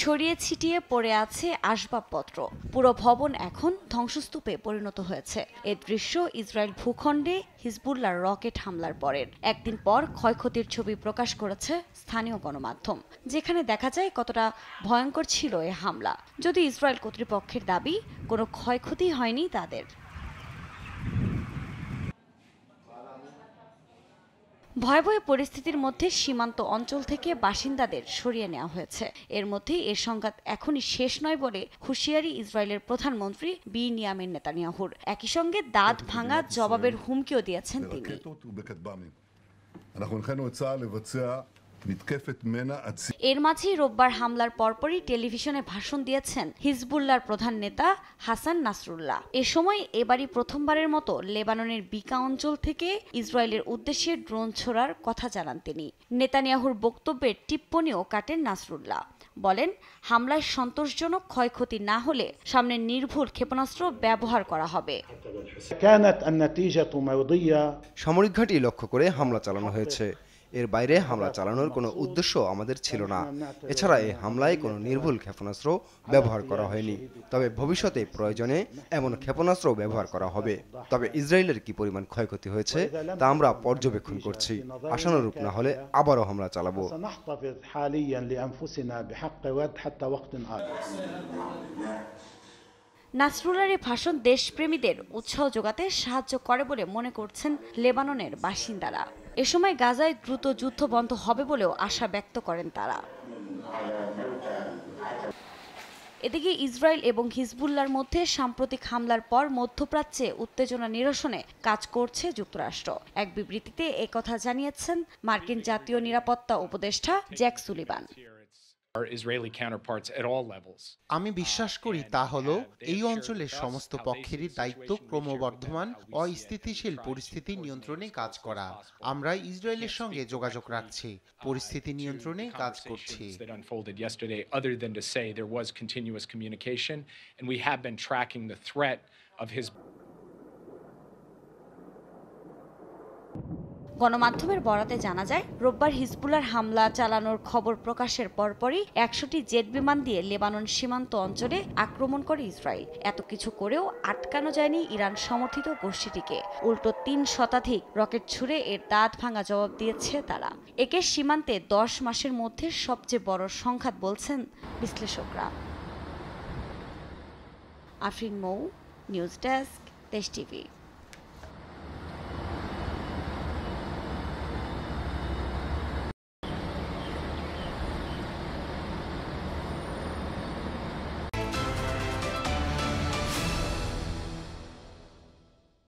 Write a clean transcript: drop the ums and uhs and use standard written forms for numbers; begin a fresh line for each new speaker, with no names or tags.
ছড়িয়ে ছিটিয়ে পড়ে আছে আসবাবপত্র। পুরো ভবন এখন ধ্বংসস্তূপে পরিণত হয়েছে। এ দৃশ্য ইসরায়েল ভূখণ্ডে হিজবুল্লাহর রকেট হামলার পরের একদিন পর ক্ষয়ক্ষতির ছবি প্রকাশ করেছে স্থানীয় গণমাধ্যম, যেখানে দেখা যায় কতটা ভয়ঙ্কর ছিল এ হামলা। যদি ইসরায়েল কর্তৃপক্ষের দাবি, কোনো ক্ষয়ক্ষতি হয়নি তাদের। ভয়াবহ পরিস্থিতির মধ্যে সীমান্ত অঞ্চল থেকে বাসিন্দাদের সরিয়ে নেওয়া হয়েছে। এর মধ্যেই এর সংঘাত এখনই শেষ নয় বলে হুঁশিয়ারি ইসরায়েলের প্রধানমন্ত্রী বিনিয়ামিন নেতানিয়াহুর। একই সঙ্গে দাঁত ভাঙা জবাবের হুমকিও দিয়েছেন তিনি। এর মাঝেই রোববার হামলার পরপরই টেলিভিশনে ভাষণ দিয়েছেন হিজবুল্লাহর প্রধান নেতা হাসান নাসরুল্লাহ। এ সময় এবারই প্রথমবারের মতো লেবাননের বিকা অঞ্চল থেকে ইসরায়েলের উদ্দেশ্যে ড্রোন ছোড়ার কথা জানান তিনি। নেতানিয়াহুর বক্তব্যের টিপ্পণীও কাটেন নাসরুল্লাহ। বলেন, হামলায় সন্তোষজনক ক্ষয়ক্ষতি না হলে সামনে নির্ভুল ক্ষেপণাস্ত্র ব্যবহার করা হবে।
সামরিক ঘাঁটি লক্ষ্য করে হামলা চালানো হয়েছে। এর বাইরে হামলা চালানোর কোনো উদ্দেশ্য আমাদের ছিল না। এছাড়া এই হামলায় কোনো নির্ভুল ক্ষেপণাস্ত্র ব্যবহার করা হয়নি। তবে ভবিষ্যতে প্রয়োজনে এমন ক্ষেপণাস্ত্র ব্যবহার করা হবে। তবে ইসরায়েলের কি পরিমাণ ক্ষয়ক্ষতি হয়েছে তা আমরা পর্যবেক্ষণ করছি। আশানুরূপ না হলে আবারও হামলা চালাবো।
নাসরুল্লাহর এই ভাষণ দেশপ্রেমীদের উৎসাহ যোগাতে সাহায্য করে বলে মনে করছেন লেবাননের বাসিন্দারা। এ সময় গাজায় দ্রুত যুদ্ধ বন্ধ হবে বলেও আশা ব্যক্ত করেন তারা। এদিকে ইসরায়েল এবং হিজবুল্লাহর মধ্যে সাম্প্রতিক হামলার পর মধ্যপ্রাচ্যে উত্তেজনা নিরসনে কাজ করছে যুক্তরাষ্ট্র। এক বিবৃতিতে একথা জানিয়েছেন মার্কিন জাতীয় নিরাপত্তা উপদেষ্টা জ্যাক সুলিভান।
আমি বিশ্বাস করি তা হলো এই অঞ্চলের সমস্ত পক্ষেরই দায়িত্ব ক্রমবর্ধমান অস্থিতিশীল পরিস্থিতি নিয়ন্ত্রণে কাজ করা। আমরা ইসরায়েলের সঙ্গে যোগাযোগ রাখছি, পরিস্থিতি নিয়ন্ত্রণে কাজ করছি।
গণমাধ্যমের বরাতে জানা যায়, রোববার হিজবুল্লাহর হামলা চালানোর খবর প্রকাশের পরপরই 100টি জেট বিমান দিয়ে লেবানন সীমান্ত অঞ্চলে আক্রমণ করে ইসরায়েল। এত কিছু করেও আটকানো যায়নি ইরান সমর্থিত গোষ্ঠীটিকে। উল্টো 3 শতাধিক রকেট ছুড়ে এর দাঁত ভাঙা জবাব দিয়েছে তারা। একে সীমান্তে 10 মাসের মধ্যে সবচেয়ে বড় সংঘাত বলছেন বিশ্লেষকরা। আফরিন মৌ, নিউজ ডেস্ক, দেশ টিভি।